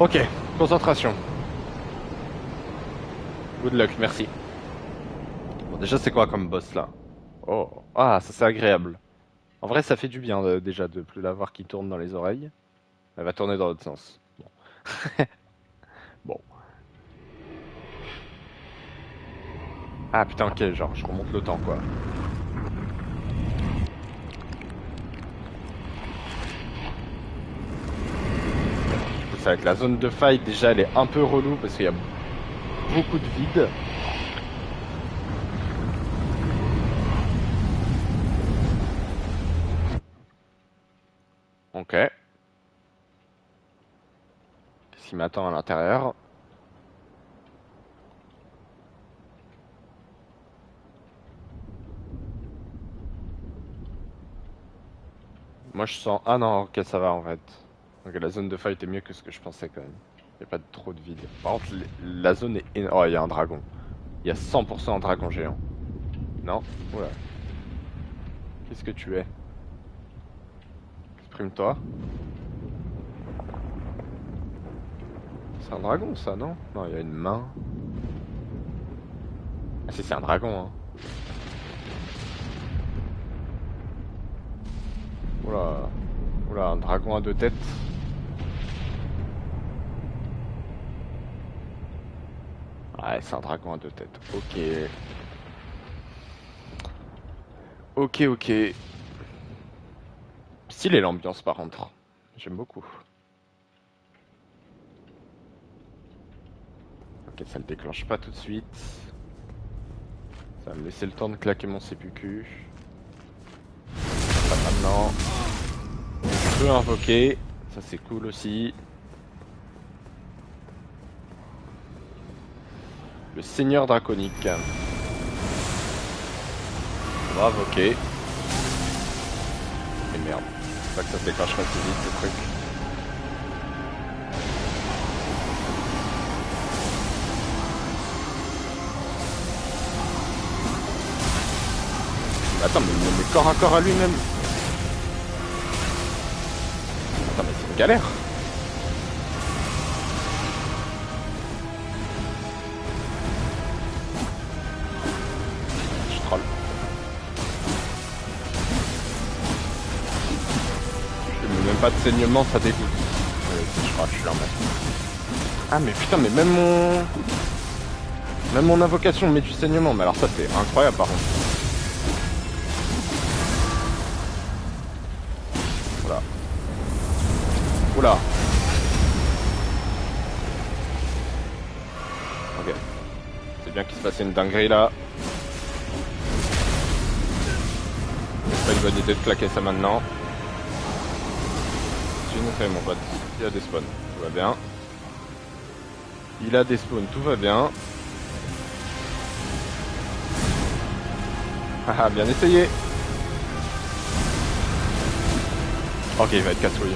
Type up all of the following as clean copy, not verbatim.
Ok, concentration. Good luck, merci. Bon, déjà, c'est quoi comme boss là? Oh, ah, ça c'est agréable. En vrai, ça fait du bien déjà de plus l'avoir qui tourne dans les oreilles. Elle va tourner dans l'autre sens. Bon. Bon. Ah putain, ok, genre, je remonte le temps quoi. C'est avec la zone de fight, déjà, elle est un peu relou parce qu'il y a beaucoup de vide. Ok. Qu'est-ce qui m'attend à l'intérieur? Moi, je sens... Ah non, ok, ça va en fait. Ok, la zone de fight est mieux que ce que je pensais quand même. Il n'y a pas trop de vide. Par contre, la zone est... Oh, il y a un dragon. Il y a 100% un dragon géant. Non? Oula. Qu'est-ce que tu es? Exprime-toi. C'est un dragon, ça, non? Non, il y a une main. Ah si, c'est un dragon, hein. Oula. Oula, un dragon à deux têtes. Ouais, c'est un dragon à deux têtes. Ok. Ok, ok. Stylé l'ambiance, par contre. J'aime beaucoup. Ok, ça le déclenche pas tout de suite. Ça va me laisser le temps de claquer mon CPQ. Pas maintenant. Je peux invoquer. Ça, c'est cool aussi. Le Seigneur Draconique. On va invoquer. Et merde. C'est pas que ça se déclencherait si vite, ce truc. Attends, mais il me met corps à corps à lui-même. Attends, mais c'est une galère. Je troll. Je mets même pas de saignement, ça dégoûte. Je crois que je suis là maintenant. Ah, mais putain, mais même mon invocation met du saignement. Mais alors, ça, c'est incroyable par contre. Voilà. Oula. Ok. C'est bien qu'il se passait une dinguerie là. C'est pas une bonne idée de claquer ça maintenant. Tu nous fais mon pote. Il a des spawns. Tout va bien. Il a des spawns. Tout va bien. Ah, bien essayé. Ok, il va être casse-couille.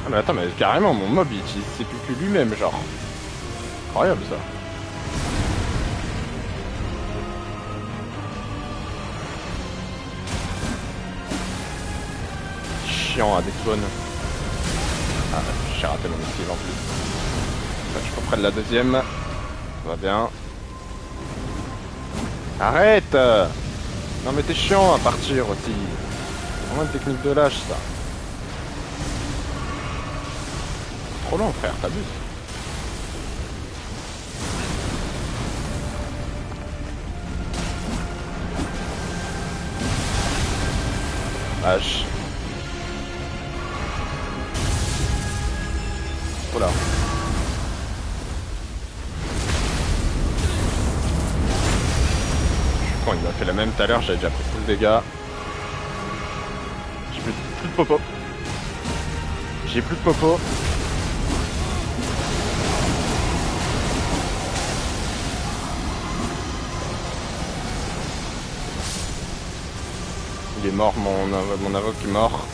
Ah mais attends, mais carrément, mon mob il utilise CPQ lui-même, genre. Incroyable ça. Chiant à des spawns. Ah, j'ai raté mon esquive en plus. Faut que je reprenne la deuxième. Ça va bien. Arrête! Non mais t'es chiant à partir aussi. C'est vraiment une technique de lâche ça. Trop long frère, t'abuses. Lâche. Oula. Quand il m'a fait la même tout à l'heure, j'avais déjà pris tout le dégât. J'ai plus de popo. J'ai plus de popo. Il est mort, mon avocat est mort.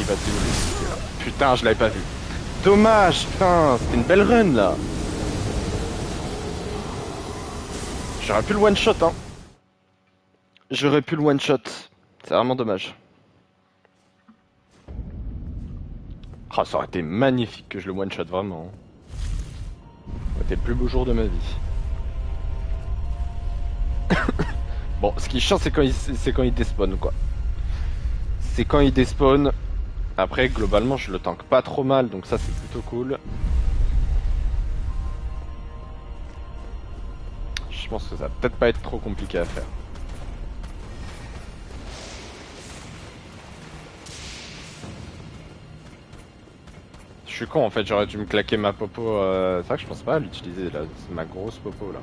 Il va se Putain, je l'avais pas vu. Dommage, putain, c'était une belle run là. J'aurais pu le one shot, hein. J'aurais pu le one shot. C'est vraiment dommage. Oh, ça aurait été magnifique que je le one shot, vraiment. C'était le plus beau jour de ma vie. Bon, ce qui est chiant, c'est quand il despawn, quoi. C'est quand il despawn. Après, globalement, je le tank pas trop mal, donc ça, c'est plutôt cool. Je pense que ça va peut-être pas être trop compliqué à faire. Je suis con, en fait, j'aurais dû me claquer ma popo. C'est vrai que je pense pas à l'utiliser, là. C'est ma grosse popo, là.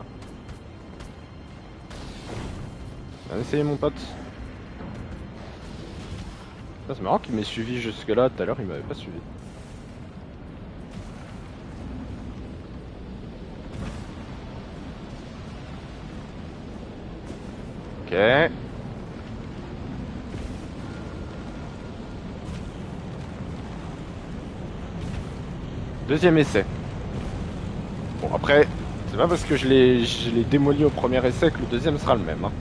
Viens essayer, mon pote. Ah, c'est marrant qu'il m'ait suivi jusque là, tout à l'heure il m'avait pas suivi. Ok. Deuxième essai. Bon après, c'est pas parce que je l'ai démoli au premier essai que le deuxième sera le même. Hein.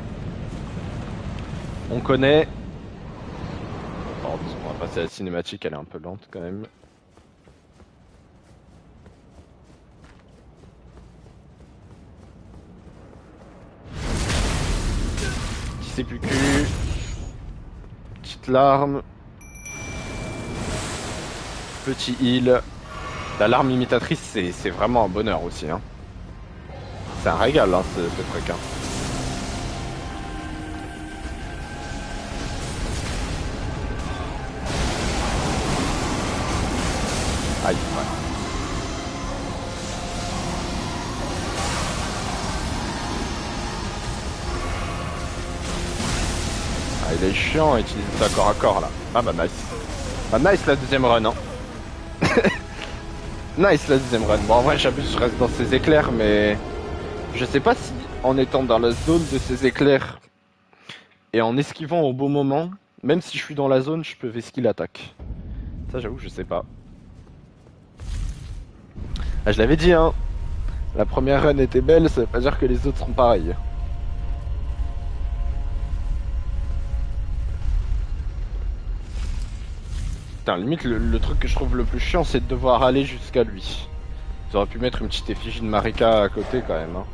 On connaît. Bon, on va passer à la cinématique, elle est un peu lente quand même. Petit CPQ. Petite larme. Petit heal. La larme imitatrice, c'est vraiment un bonheur aussi. Hein. C'est un régal, hein, ce truc. Hein. Aïe, ouais. Ah, il est chiant à utiliser ça corps à corps là. Ah bah nice. Bah nice la deuxième run, hein. Nice la deuxième run. Bon en vrai j'abuse, je reste dans ces éclairs mais je sais pas si en étant dans la zone de ces éclairs et en esquivant au bon moment, même si je suis dans la zone, je peux esquiver l'attaque. Ça j'avoue je sais pas. Ah je l'avais dit hein, la première run était belle, ça veut pas dire que les autres seront pareilles. Putain limite le truc que je trouve le plus chiant c'est de devoir aller jusqu'à lui. Ils auraient pu mettre une petite effigie de Marika à côté quand même hein.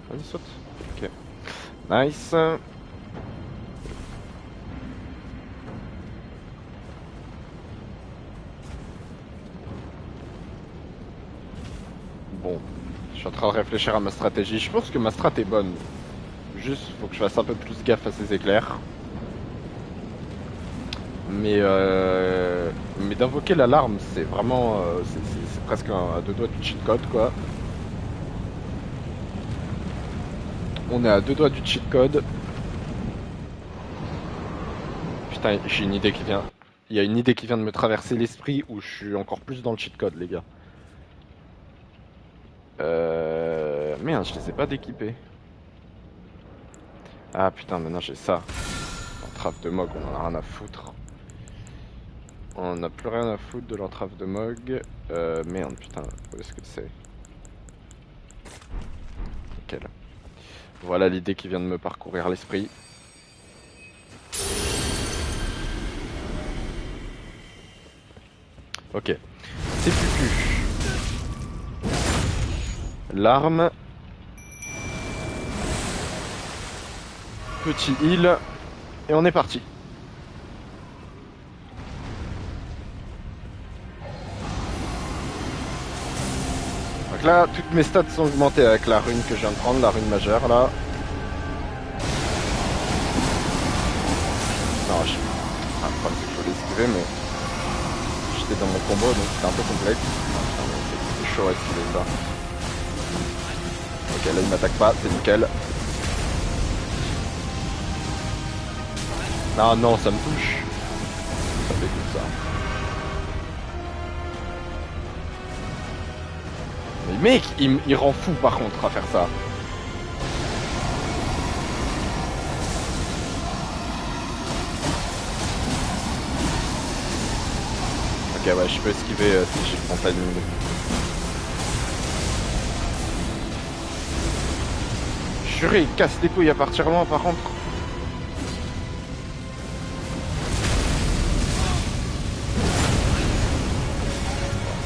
Vas-y, saute. Ok. Nice. Bon. Je suis en train de réfléchir à ma stratégie. Je pense que ma strat est bonne. Juste, faut que je fasse un peu plus gaffe à ces éclairs. Mais d'invoquer l'alarme, c'est vraiment... c'est presque à deux doigts du cheat code, quoi. On est à deux doigts du cheat code. Putain, j'ai une idée qui vient... Il y a une idée qui vient de me traverser l'esprit où je suis encore plus dans le cheat code, les gars. Merde, je les ai pas d'équipés. Ah putain, maintenant j'ai ça. L'entrave de Mog, on en a rien à foutre. On n'a plus rien à foutre de l'entrave de Mog. Merde, putain, où est-ce que c'est? Nickel. Voilà l'idée qui vient de me parcourir l'esprit. Ok. C'est plus. L'arme. Petit heal. Et on est parti. Donc là, toutes mes stats sont augmentées avec la rune que je viens de prendre, la rune majeure là. Non, le problème c'est que je voulais esquiver, mais j'étais dans mon combo donc c'était un peu complexe. C'est chaud à esquiver ça. Ok, là il m'attaque pas, c'est nickel. Ah non, ça me touche. Ça fait comme ça. Mais mec, il rend fou par contre à faire ça. ouais, je peux esquiver si j'ai le bon timing. Juré, il casse les couilles à partir loin par contre.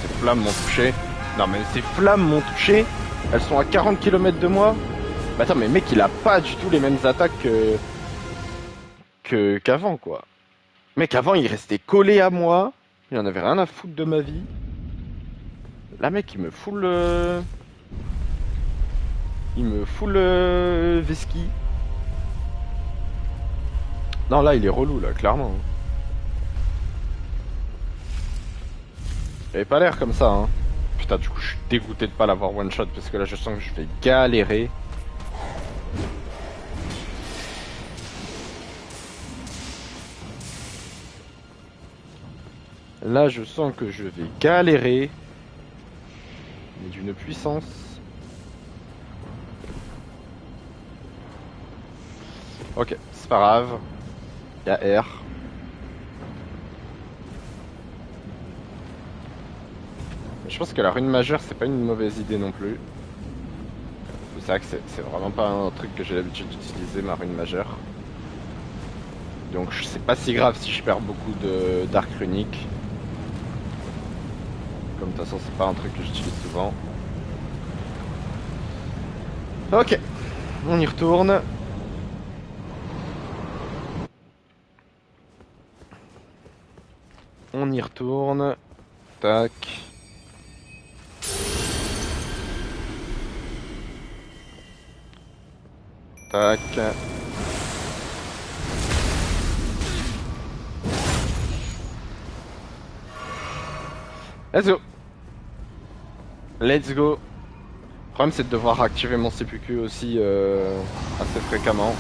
Ces flammes m'ont touché. Non mais ces flammes m'ont touché. Elles sont à 40 km de moi. Bah attends, mais mec, il a pas du tout les mêmes attaques qu'avant, quoi. Mec, avant, il restait collé à moi. Il en avait rien à foutre de ma vie. Là, mec, il me fout le... Il me fout le Veski. Non, là, il est relou, là, clairement. Il avait pas l'air comme ça, hein. Putain, du coup, je suis dégoûté de pas l'avoir one-shot, parce que là, je sens que je vais galérer. Là, je sens que je vais galérer. Mais d'une puissance. Ok, c'est pas grave. Il y a R. Je pense que la rune majeure, c'est pas une mauvaise idée non plus. C'est vrai que c'est vraiment pas un truc que j'ai l'habitude d'utiliser, ma rune majeure. Donc c'est pas si grave si je perds beaucoup d'arc runique. Comme de toute façon, c'est pas un truc que j'utilise souvent. Ok, on y retourne. On y retourne. Tac. Tac. Let's go. Let's go. Le problème c'est de devoir activer mon CPQ aussi assez fréquemment.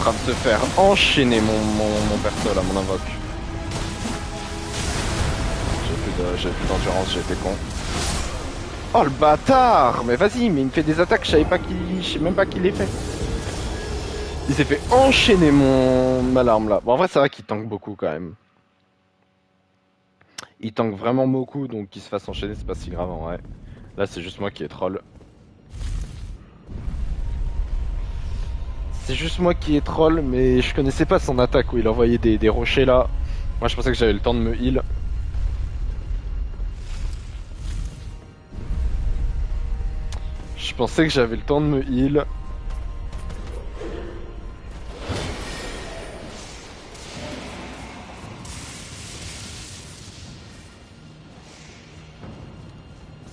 En train de se faire enchaîner mon perso là, mon invoque. J'ai plus d'endurance, j'ai été con. Oh le bâtard! Mais vas-y, mais il me fait des attaques, je sais même pas qu'il les fait. Il s'est fait enchaîner ma larme là. Bon en vrai c'est vrai qu'il tank beaucoup quand même. Il tank vraiment beaucoup, donc qu'il se fasse enchaîner c'est pas si grave en vrai. Là c'est juste moi qui est troll. C'est juste moi qui est troll, mais je connaissais pas son attaque où il envoyait des rochers là. Moi je pensais que j'avais le temps de me heal. Je pensais que j'avais le temps de me heal.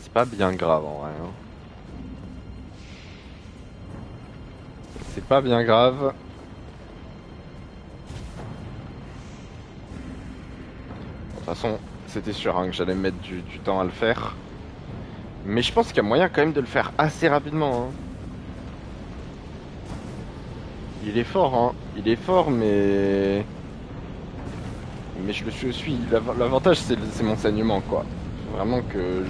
C'est pas bien grave en vrai. Hein. C'est pas bien grave. De toute façon, c'était sûr hein, que j'allais mettre du temps à le faire. Mais je pense qu'il y a moyen quand même de le faire assez rapidement. Hein. Il est fort, hein. Il est fort, mais... Mais je le suis aussi. L'avantage, c'est mon saignement, quoi. Faut vraiment que...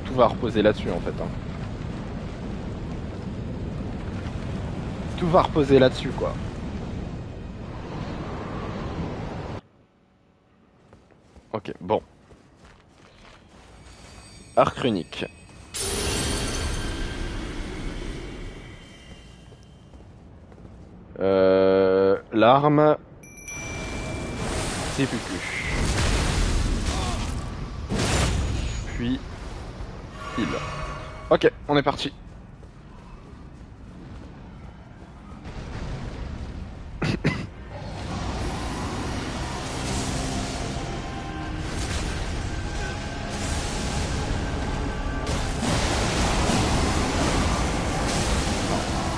Tout va reposer là-dessus, en fait. Hein. Tout va reposer là-dessus, quoi. Ok, bon. Arc runique. L'arme. CPQ. Puis. Heal. Ok, on est parti.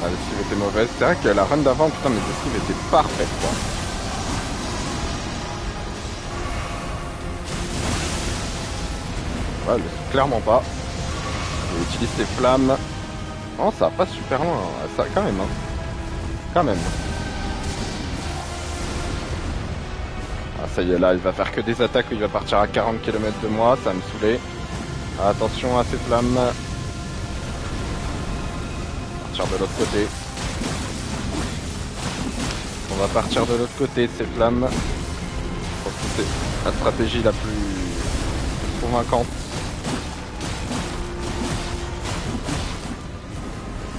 L'esquive était mauvaise. C'est vrai que la run d'avant, putain, mes esquives étaient parfaites, quoi. Ouais, elle le sait clairement pas. Il utilise ses flammes. Oh, ça va pas super loin. Ça, quand même, hein. Quand même. ça y est, là, il va faire que des attaques où il va partir à 40 km de moi, ça va me saouler. Attention à ces flammes. Partir de l'autre côté. On va partir de l'autre côté de ces flammes. Je pense que c'est la stratégie la plus convaincante.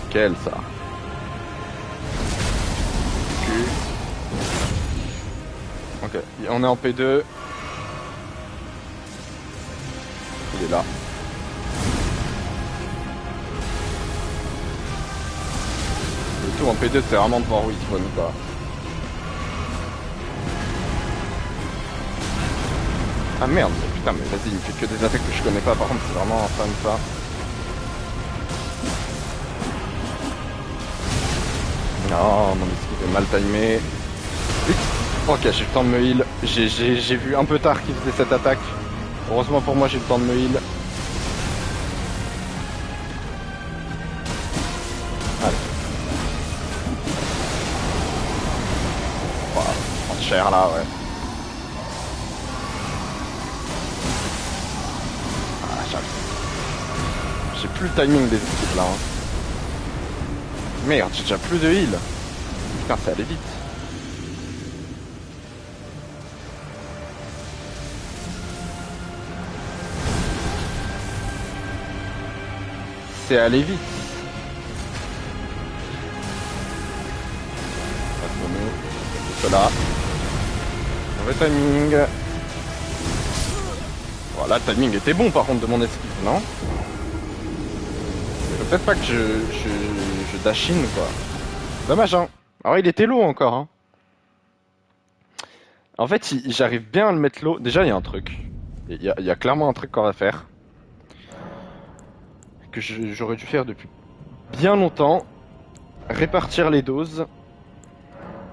Quelle ça? Ok, on est en P2. Il est là. Le tout en P2, c'est vraiment de voir où il spawn ou pas. Ah merde, putain, mais vas-y, il me fait que des attaques que je connais pas, par contre, c'est vraiment infâme ça. Non, mon esquive est mal timé. Vite. Ok, j'ai eu le temps de me heal. J'ai vu un peu tard qu'il faisait cette attaque. Heureusement pour moi, j'ai eu le temps de me heal. Allez. Wow, prendre cher là, ouais. Ah, j'ai plus le timing des esquives là. Hein. Merde, j'ai déjà plus de heal. Putain, ça allait vite. C'est allé vite. Cela. Mauvais timing. Voilà, le timing était bon par contre de mon esquive, non? Peut-être pas que je dashine quoi. Dommage hein. Alors il était low encore hein. En fait j'arrive bien à le mettre low. Déjà il y a un truc. Il y a clairement un truc qu'on va faire. Que j'aurais dû faire depuis bien longtemps. Répartir les doses.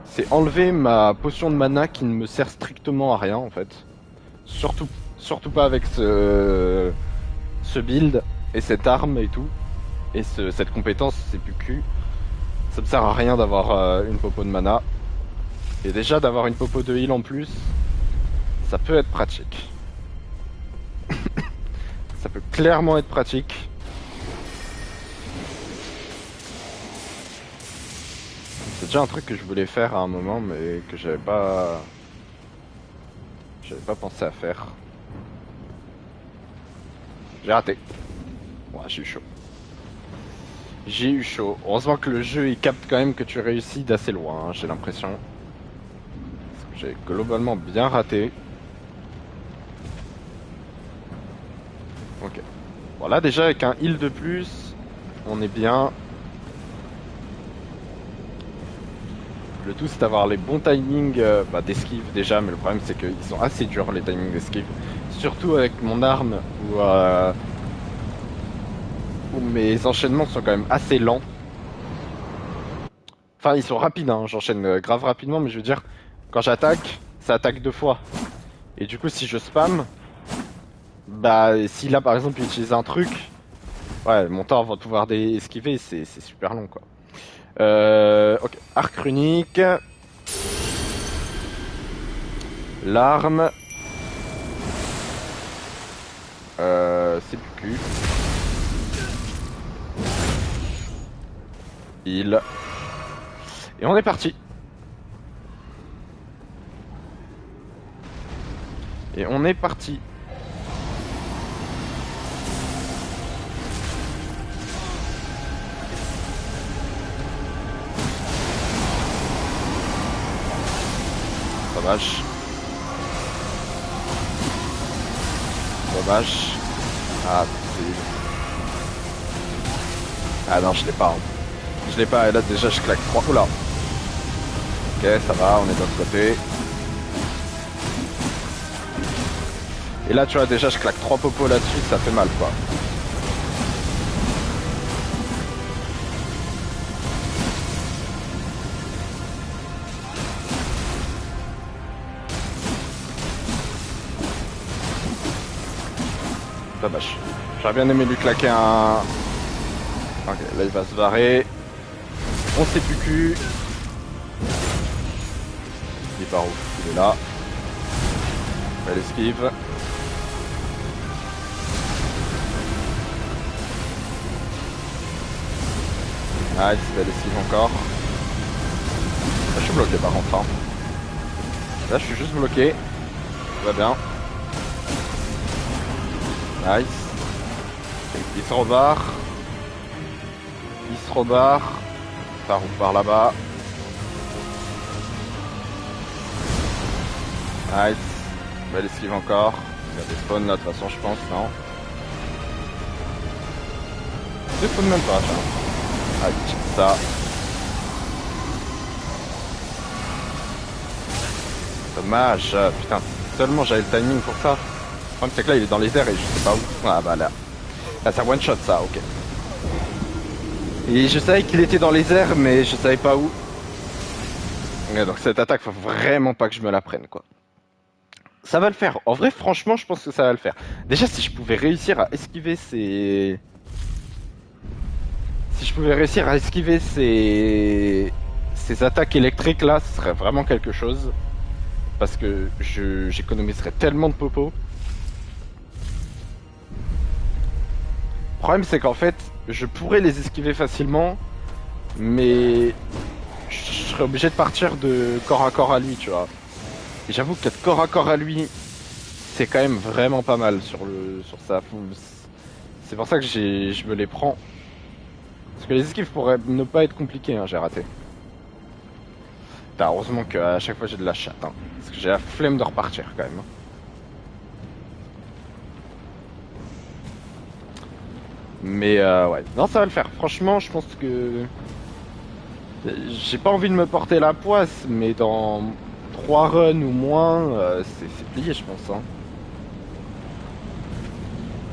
C'est enlever ma potion de mana qui ne me sert strictement à rien en fait. Surtout pas avec ce build et cette arme et tout. Et cette compétence, c'est plus cul. Ça me sert à rien d'avoir une popo de mana. Et déjà d'avoir une popo de heal en plus, ça peut être pratique. Ça peut clairement être pratique. C'est déjà un truc que je voulais faire à un moment, mais que j'avais pas pensé à faire. J'ai raté. Ouais, j'ai eu chaud. J'ai eu chaud. Heureusement que le jeu il capte quand même que tu réussis d'assez loin, hein, j'ai l'impression. J'ai globalement bien raté. Ok. Bon là déjà avec un heal de plus, on est bien. Le tout c'est d'avoir les bons timings d'esquive déjà, mais le problème c'est qu'ils sont assez durs les timings d'esquive. Surtout avec mon arme où mes enchaînements sont quand même assez lents. Enfin ils sont rapides, hein, j'enchaîne grave rapidement, mais je veux dire, quand j'attaque, ça attaque 2 fois. Et du coup si je spam, bah si là par exemple il utilise un truc, ouais mon temps va pouvoir esquiver, c'est super long quoi. Ok, arc runique. L'arme. C'est du cul. Il. Et on est parti. Et on est parti. Dommage. Dommage. Ah, ah non, je l'ai pas. Hein. Je l'ai pas, et là déjà je claque 3. Oula. Ok, ça va, on est de l'autre côté. Et là, tu vois, déjà je claque 3 popos là-dessus, ça fait mal quoi. Dommage. J'aurais bien aimé lui claquer un... Ok, là il va se barrer. On sait plus cul. Il est par où? Il est là. Belle esquive. Nice, belle esquive encore. Là, je suis bloqué par contre. Hein. Là, je suis juste bloqué. Tout va bien. Nice. Il se rebarre. Il se rebarre. Ça roule par là-bas. Nice. Belle esquive encore. Il y a des spawns là de toute façon je pense, non? Des spawns même pas, ça. Allez, check ça. Dommage, putain, seulement j'avais le timing pour ça. Le problème c'est que là il est dans les airs et je sais pas où. Ah bah là. Là ça one shot ça, ok. Et je savais qu'il était dans les airs mais je savais pas où. Ouais, donc cette attaque faut vraiment pas que je me la prenne quoi. Ça va le faire. En vrai, franchement, je pense que ça va le faire. Déjà, si je pouvais réussir à esquiver ces... Si je pouvais réussir à esquiver ces attaques électriques là, ce serait vraiment quelque chose. Parce que j'économiserais tellement de popo. Le problème, c'est qu'en fait, je pourrais les esquiver facilement. Mais je serais obligé de partir de corps à corps à lui, tu vois. Et j'avoue qu'être corps à corps à lui, c'est quand même vraiment pas mal sur ça. C'est pour ça que je me les prends. Parce que les esquives pourraient ne pas être compliquées, hein, j'ai raté. Putain, heureusement qu'à chaque fois j'ai de la chatte, hein, parce que j'ai la flemme de repartir quand même. Mais ouais, non ça va le faire. Franchement, je pense que... J'ai pas envie de me porter la poisse, mais dans 3 runs ou moins, c'est plié je pense. Hein.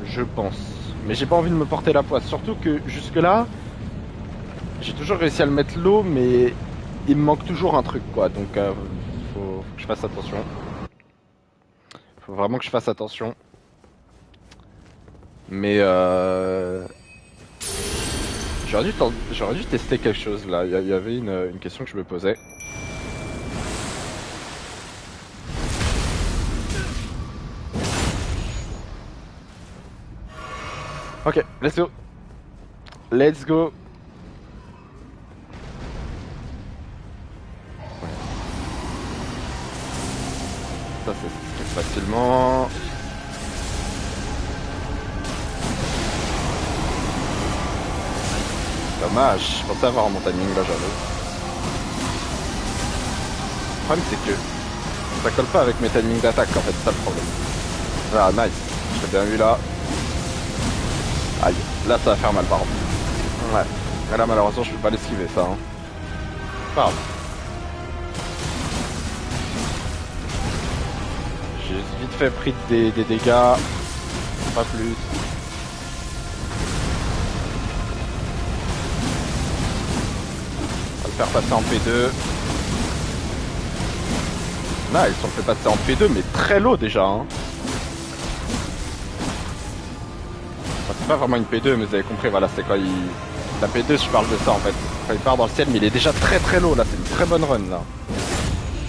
Je pense. Mais j'ai pas envie de me porter la poisse. Surtout que jusque là, j'ai toujours réussi à le mettre low, mais il me manque toujours un truc quoi. Donc faut que je fasse attention. Faut vraiment que je fasse attention. Mais j'aurais dû tester quelque chose là. Il y avait une question que je me posais. Ok, let's go. Let's go. Ça c'est facilement. Dommage, je pensais avoir mon timing là, j'avoue. Le problème c'est que ça colle pas avec mes timings d'attaque en fait, c'est ça le problème. Ah nice, je t'ai bien vu là. Aïe, là ça va faire mal par contre. Ouais, mais là malheureusement je peux pas l'esquiver ça. Hein. Pas grave. J'ai vite fait pris des dégâts, pas plus. On va le faire passer en P2. Nice, on le fait passer en P2 mais très low déjà. Hein. C'est pas vraiment une P2 mais vous avez compris, voilà c'est quand il... La P2 je parle de ça en fait. Quand il part dans le ciel mais il est déjà très low là, c'est une très bonne run là.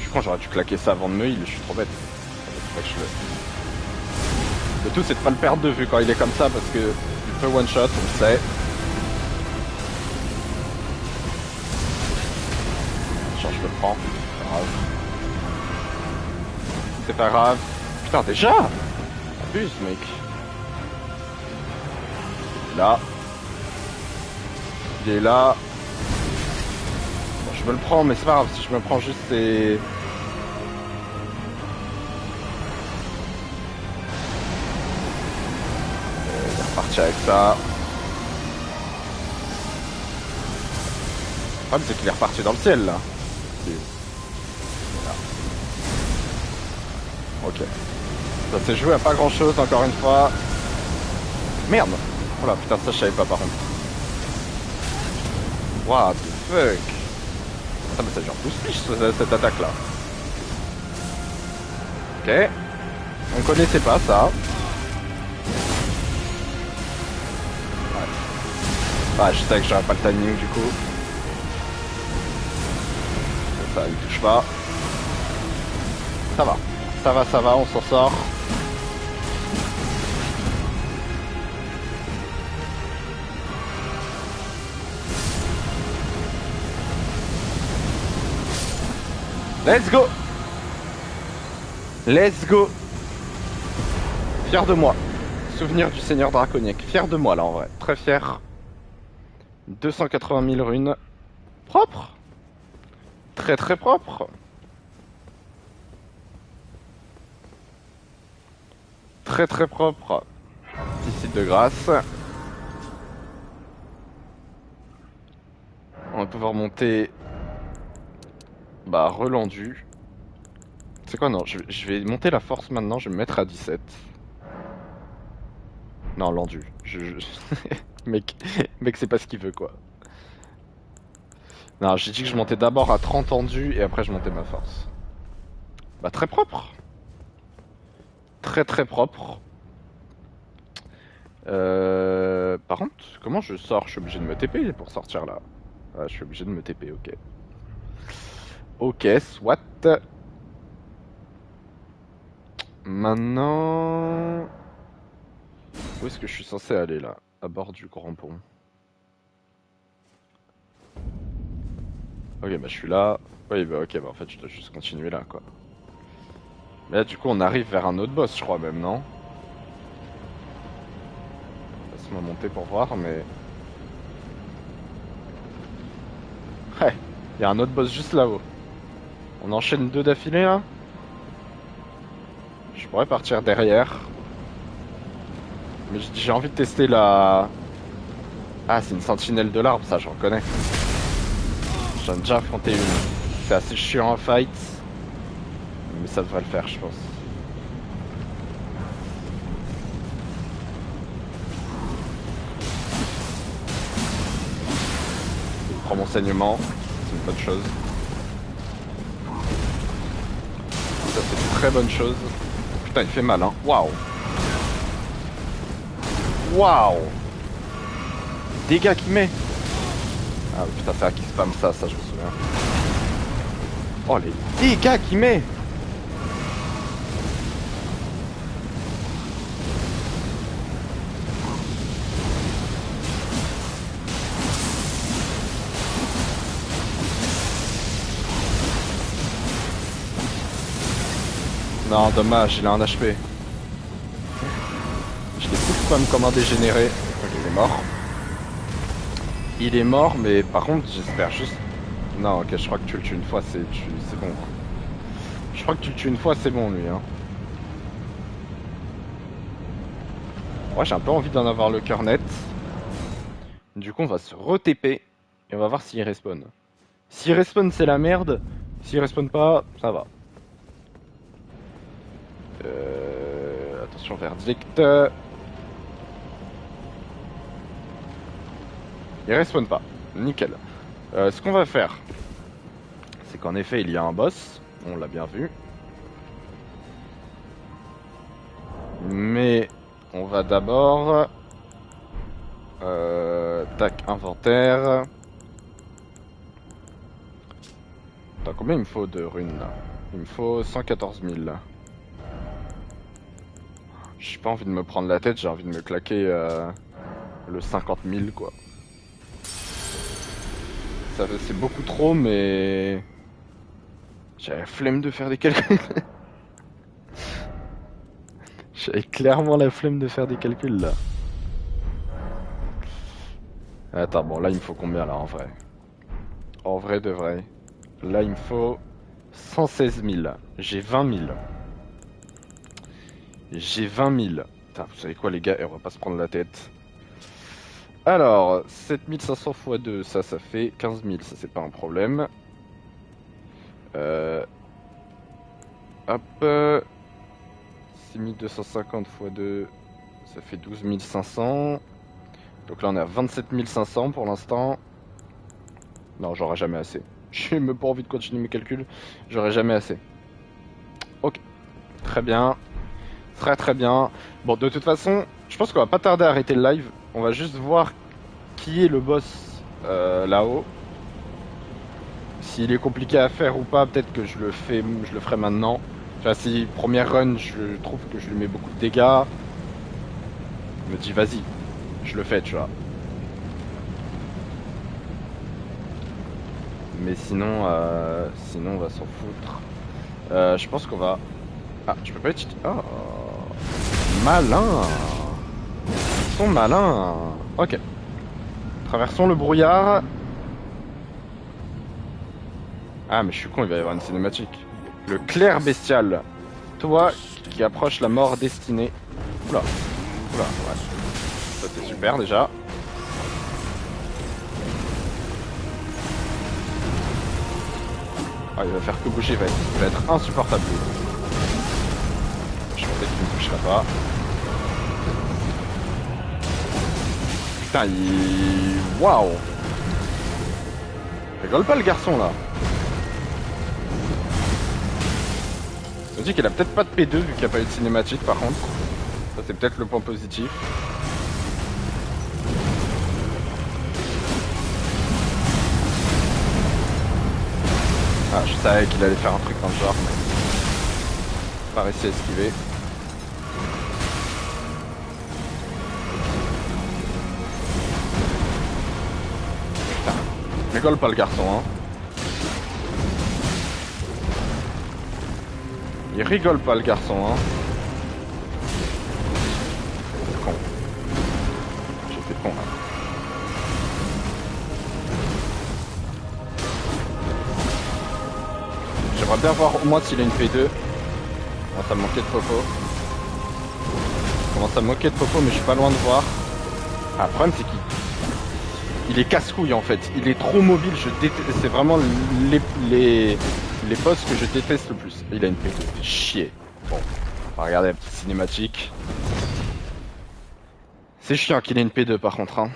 Je crois que j'aurais dû claquer ça avant de me heal, je suis trop bête. Le tout c'est de pas le perdre de vue quand il est comme ça parce que il peut one shot, on le sait. Genre je le prends, c'est pas grave. C'est pas grave. Putain déjà abuse mec. Là. Il est là. Bon, je me le prends mais c'est pas grave, si je me prends juste c'est... Partir avec ça. Le problème c'est qu'il est reparti dans le ciel là. Voilà. Ok. Ça s'est joué à pas grand chose encore une fois. Merde. Oh là putain ça je savais pas par contre. What the fuck. Ah mais ça dure 12 piges cette attaque là. Ok. On connaissait pas ça. Ah, je sais que j'aurais pas le timing du coup. Ça, il touche pas. Ça va. ça va, on s'en sort. Let's go! Let's go! Fier de moi. Souvenir du Seigneur Draconiaque. Fier de moi là en vrai. Très fier. 280 000 runes. Propre! Très très propre. Très très propre. Petit site de grâce. On va pouvoir monter. Bah, relendu. C'est quoi, non, je vais monter la force maintenant, je vais me mettre à 17. Non, lendu. Mec, mec c'est pas ce qu'il veut, quoi. Non, j'ai dit que je montais d'abord à 30 tendu et après je montais ma force. Bah, très propre. Très très propre. Par contre, comment je sors? Je suis obligé de me TP pour sortir là. Ah, je suis obligé de me TP, ok. Ok, soit. Maintenant... Où est-ce que je suis censé aller là? À bord du grand pont. Ok, bah je suis là. Oui, bah ok, bah en fait je dois juste continuer là quoi. Mais là du coup on arrive vers un autre boss je crois même, non? Laisse-moi monter pour voir, mais... Ouais, il y a un autre boss juste là-haut. On enchaîne deux d'affilée là? Je pourrais partir derrière. Mais j'ai envie de tester la... Ah, c'est une sentinelle de l'arbre, ça, je reconnais. J'en ai déjà affronté une. C'est assez chiant à fight. Mais ça devrait le faire, je pense. Il prend mon saignement. C'est une bonne chose. Ça, c'est une très bonne chose. Putain, il fait mal, hein. Waouh! Waouh! Dégâts qu'il met! Ah putain, c'est vrai qu'il spam ça, je me souviens. Oh, les dégâts qu'il met! Non, dommage, il a un HP. Je l'ai tout spam comme un dégénéré. Ok, il est mort. Il est mort, mais par contre, j'espère juste... Non, ok, je crois que tu le tues une fois, c'est bon. Je crois que tu le tues une fois, c'est bon, lui, hein. Ouais, j'ai un peu envie d'en avoir le cœur net. Du coup, on va se re-TP et on va voir s'il respawn. S'il respawn, c'est la merde. S'il respawn pas, ça va. Attention, verdict. Il respawn pas. Nickel. Ce qu'on va faire, c'est qu'en effet, il y a un boss. On l'a bien vu. Mais on va d'abord... tac, inventaire. Attends, combien il me faut de runes là? Il me faut 114 000 là. J'ai pas envie de me prendre la tête, j'ai envie de me claquer le 50 000 quoi. C'est beaucoup trop, mais... J'avais la flemme de faire des calculs. J'avais clairement la flemme de faire des calculs là. Attends, bon là il me faut combien là en vrai? En vrai de vrai. Là il me faut 116 000. J'ai 20 000. J'ai 20 000. Putain, vous savez quoi les gars, on va pas se prendre la tête. Alors, 7500 x 2, ça fait 15 000, ça c'est pas un problème. Hop. 6250 x 2, ça fait 12 500. Donc là on est à 27 500 pour l'instant. Non, j'aurai jamais assez. J'ai même pas envie de continuer mes calculs. J'aurai jamais assez. Ok. Très bien. Très très bien. Bon, de toute façon, je pense qu'on va pas tarder à arrêter le live. On va juste voir qui est le boss là-haut. S'il est compliqué à faire ou pas, peut-être que je le ferai maintenant. Tu vois, si première run, je trouve que je lui mets beaucoup de dégâts, je me dis vas-y, je le fais, tu vois. Mais sinon, sinon on va s'en foutre. Je pense qu'on va... Ah, je peux pas être... Oh, malin. Ils sont malins. Ok. Traversons le brouillard. Ah, mais je suis con, il va y avoir une cinématique. Le clair bestial. Toi qui approche la mort destinée. Oula. Oula, ouais. Ça c'est super déjà. Ah, il va faire que bouger, il va être insupportable. Je pensais qu'il ne toucherait pas. Putain, il... Waouh. Rigole pas le garçon là. Je me dis qu'il a peut-être pas de P2 vu qu'il n'y a pas eu de cinématique par contre. Ça c'est peut-être le point positif. Ah, je savais qu'il allait faire un truc dans le genre, mais pas réussi à esquiver. Putain, rigole pas le garçon, hein. Il rigole pas le garçon, hein. C'est con. J'étais con, hein. J'aimerais bien voir au moins s'il a une P2. Je commence à me manquer de popo. Je commence à me moquer de popo, mais je suis pas loin de voir. Ah, le problème c'est qu'il est casse-couille en fait. Il est trop mobile, je déteste. C'est vraiment les boss que je déteste le plus. Il a une P2, fait chier. Bon, on va regarder la petite cinématique. C'est chiant qu'il ait une P2 par contre, hein.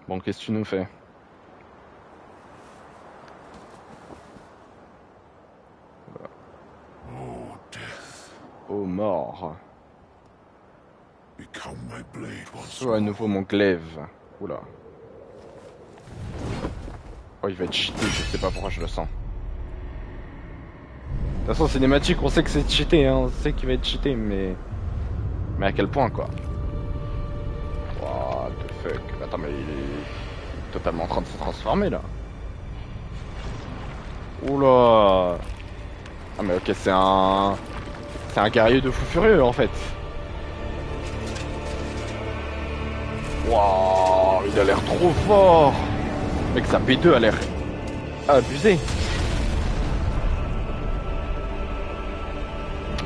Bon, qu'est-ce que tu nous fais? Oh mort. Sois à nouveau mon glaive. Oula. Oh, il va être cheaté, je sais pas pourquoi je le sens. De toute façon, cinématique, on sait que c'est cheaté, hein. On sait qu'il va être cheaté, mais... Mais à quel point, quoi. What the fuck. Attends, mais il est totalement en train de se transformer, là. Oula. Ah, mais ok, c'est un... C'est un guerrier de fou furieux, en fait. Waouh, il a l'air trop fort. Mec, sa P2 a l'air abusé.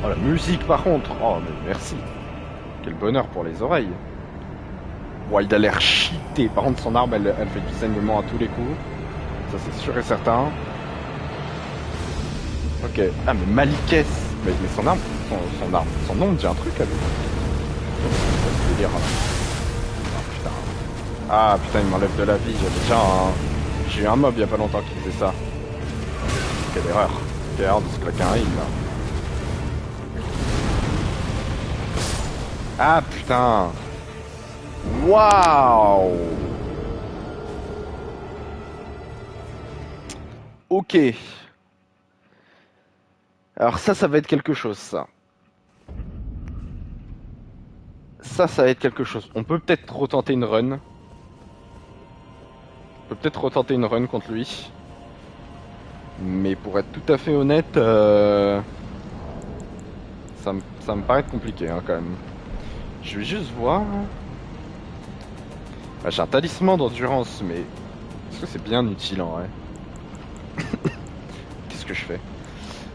Oh, la musique par contre. Oh, mais merci. Quel bonheur pour les oreilles. Ouais, il a l'air cheaté. Par contre, son arme, elle fait du saignement à tous les coups. Ça, c'est sûr et certain. Ok. Ah, mais Malikès. Mais son arme, son nom me dit un truc à lui. Je vais dire. Ah putain, il m'enlève de la vie. J'ai eu un mob il y a pas longtemps qui faisait ça. Quelle erreur. Quelle erreur de se claquer un heal là. Ah putain. Waouh. Ok. Alors ça va être quelque chose ça. Ça va être quelque chose. On peut peut-être retenter une run. On peut peut-être retenter une run contre lui. Mais pour être tout à fait honnête, ça me paraît compliqué hein, quand même. Je vais juste voir. Ah, j'ai un talisman d'endurance, mais est-ce que c'est bien utile en vrai? Qu'est-ce que je fais?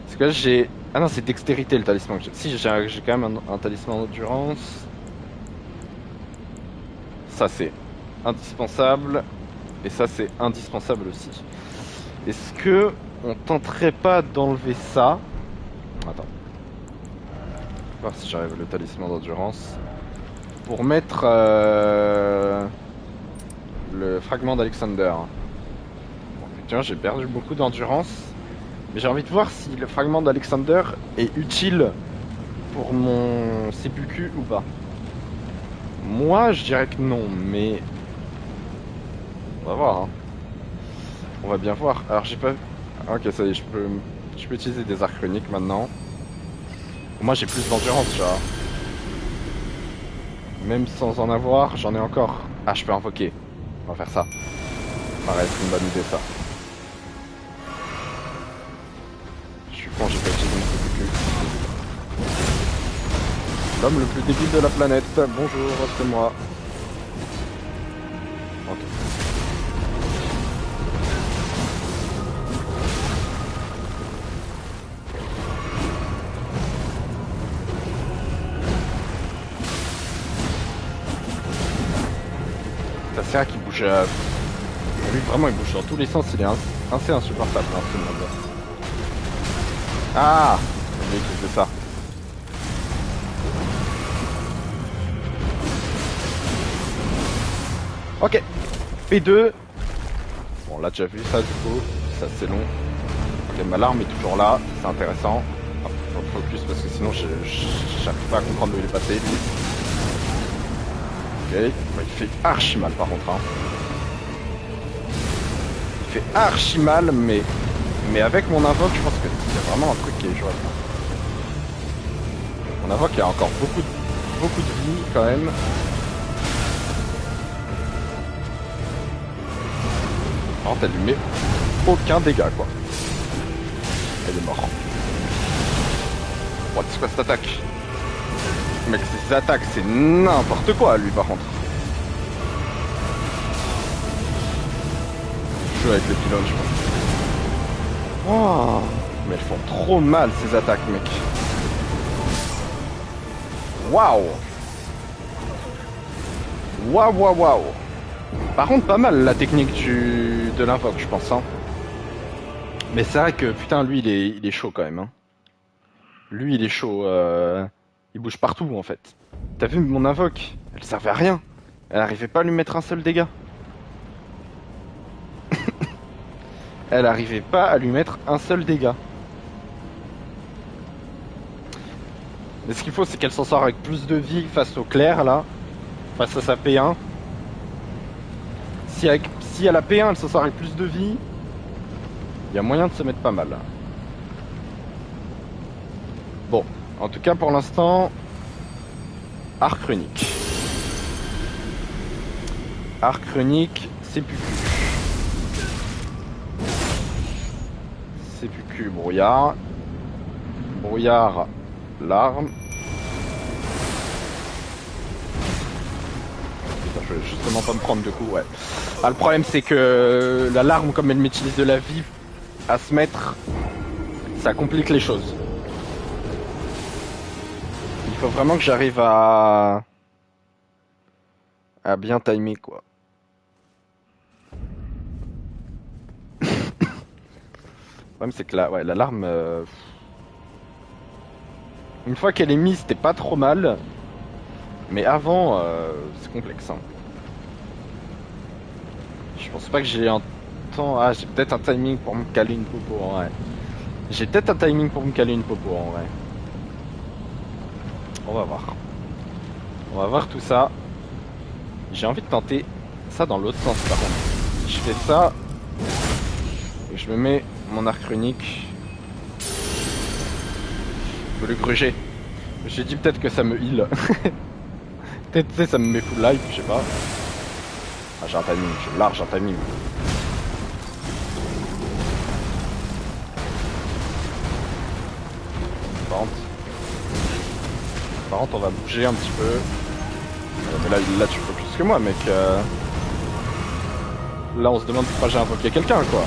Parce que là j'ai... Ah non, c'est dextérité le talisman que j'ai. Si, j'ai quand même un talisman d'endurance. Ça c'est indispensable. Et ça c'est indispensable aussi. Est-ce que on tenterait pas d'enlever ça? Attends. On va voir si j'arrive le talisman d'endurance. Pour mettre le fragment d'Alexander. Bon, effectivement, j'ai perdu beaucoup d'endurance. Mais j'ai envie de voir si le fragment d'Alexander est utile pour mon CPQ ou pas. Moi, je dirais que non, mais... On va voir, hein. On va bien voir. Alors, j'ai pas... Ok, ça y est, je peux utiliser des arcs runiques maintenant. Moi j'ai plus d'endurance, tu vois. Même sans en avoir, j'en ai encore. Ah, je peux invoquer. On va faire ça. Ça paraît être une bonne idée, ça. Je suis con, j'ai pas utilisé mon coup de cul. L'homme le plus débile de la planète. Bonjour, c'est moi. Ok. Ça sert qu'il bouge. Lui, vraiment, il bouge dans tous les sens. Il est assez insupportable, hein, ce monde. Ah, oui, c'est ça. Ok, P2. Bon, on l'a déjà vu ça du coup, ça c'est long. Ok, ma larme est toujours là, c'est intéressant. Hop, faut focus parce que sinon j'arrive pas à comprendre où il est passé lui. Ok, il fait archi mal par contre. Hein. Il fait archi mal, mais avec mon invoque, je pense que c'est vraiment un truc qui est jouable. Mon invoque a encore beaucoup de vie quand même. Par contre, elle lui met aucun dégât quoi. Elle est morte. Oh, c'est quoi cette attaque? Mec, ces attaques, c'est n'importe quoi lui par contre. Je joue avec les pylônes, je pense. Oh, mais elles font trop mal ces attaques, mec. Waouh! Waouh, waouh, waouh! Par contre, pas mal la technique de l'invoque, je pense. Hein. Mais c'est vrai que, putain, lui, il est chaud quand même. Hein. Lui, il est chaud. Il bouge partout, en fait. T'as vu mon invoque? Elle servait à rien. Elle arrivait pas à lui mettre un seul dégât. Elle arrivait pas à lui mettre un seul dégât. Mais ce qu'il faut, c'est qu'elle s'en sort avec plus de vie face au clair, là. Face à sa P1. Si elle a P1, elle s'en sort avec plus de vie. Il y a moyen de se mettre pas mal. Bon, en tout cas, pour l'instant... Arc runique. Arc runique, CPQ. CPQ, brouillard. Brouillard, larme. Putain, je vais justement pas me prendre de coups, ouais. Ah, le problème, c'est que la larme, comme elle m'utilise de la vie à se mettre, ça complique les choses. Il faut vraiment que j'arrive à bien timer, quoi. Le problème, c'est que la larme... Une fois qu'elle est mise, c'était pas trop mal. Mais avant, c'est complexe. Hein. Je pense pas que j'ai un temps... Ah, j'ai peut-être un timing pour me caler une popo, en vrai. J'ai peut-être un timing pour me caler une popo, en vrai. On va voir. On va voir tout ça. J'ai envie de tenter ça dans l'autre sens, par contre. Je fais ça... Et je me mets mon arc runique. Je veux le gruger. J'ai dit peut-être que ça me heal. Peut-être ça me met full life, je sais pas. Ah, j'ai un timing, j'ai large un timing. Par contre, on va bouger un petit peu. Mais là tu focus que moi, mec. Là, on se demande pourquoi j'ai invoqué quelqu'un, quoi.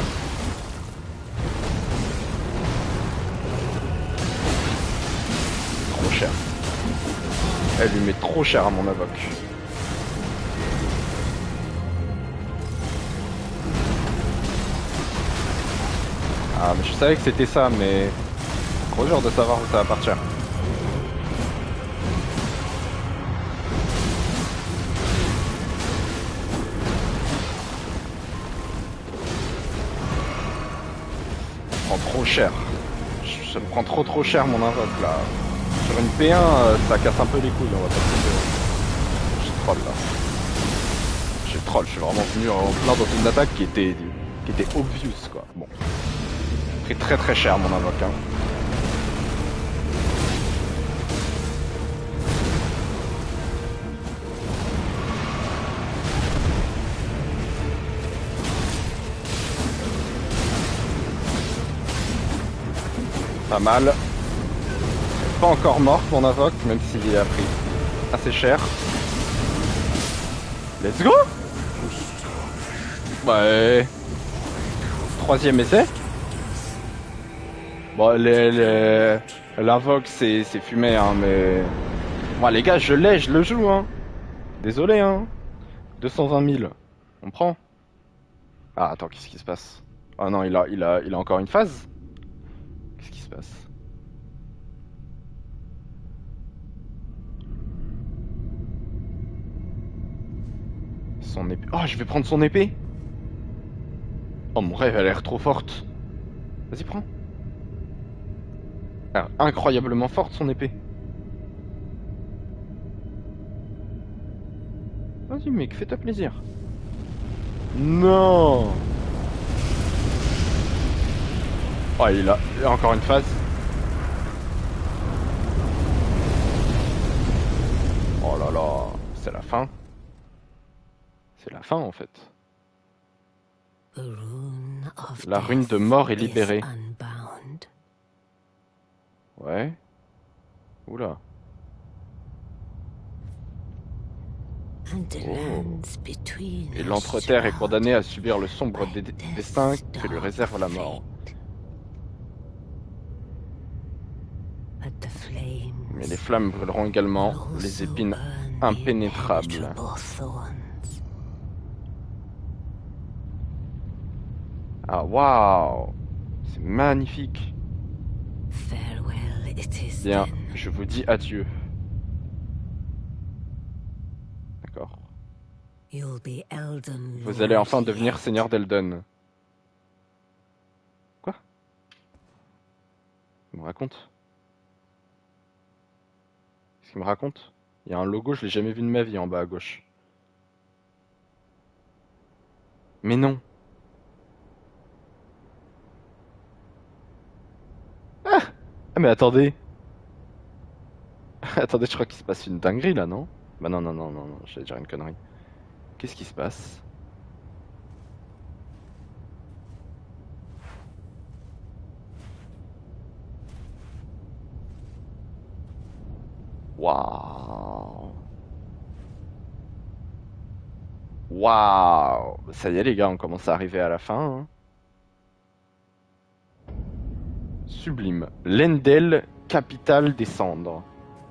Trop cher. Elle lui met trop cher à mon invoque. Ah, mais je savais que c'était ça, mais... Trop dur de savoir où ça va partir. Ça me prend trop cher. Ça me prend trop cher mon invoque, là. Sur une P1, ça casse un peu les couilles, on va pas se dire. J'ai troll, là. J'ai troll, je suis vraiment venu en plein dans une attaque qui était obvious, quoi. Bon. Pris très cher mon invoque, hein. Pas mal. Pas encore mort mon invoque, même s'il a pris assez cher. Let's go! Ouais. Troisième essai. Bon, l'invoque c'est fumé, hein, mais... Bon, les gars, je le joue, hein. Désolé, hein. 220 000. On prend. Ah, attends, qu'est-ce qui se passe? Ah non, il a encore une phase? Qu'est-ce qui se passe? Son épée. Oh, je vais prendre son épée. Oh, mon rêve, elle a l'air trop forte. Vas-y, prends. Elle a l'air incroyablement forte, son épée. Vas-y, mec, fais-toi plaisir. Non. Oh, il a encore une phase. Oh là là, c'est la fin. C'est la fin, en fait. La rune de mort est libérée. Ouais. Oula. Oh. Et l'Entre-Terre est condamné à subir le sombre destin que lui réserve la mort. Mais les flammes brûleront également les épines impénétrables. Ah waouh! C'est magnifique. Bien, je vous dis adieu. D'accord. Vous allez enfin devenir seigneur d'Eldon. Quoi? Il me raconte? Qu'est-ce qu'il me raconte? Il y a un logo, je l'ai jamais vu de ma vie en bas à gauche. Mais non. Ah! Ah mais attendez. Attendez, je crois qu'il se passe une dinguerie là, non? Bah non, non, non, non, non, j'allais dire une connerie. Qu'est-ce qui se passe? Waouh! Waouh! Ça y est les gars, on commence à arriver à la fin, hein. Sublime. Lendel, capitale des cendres.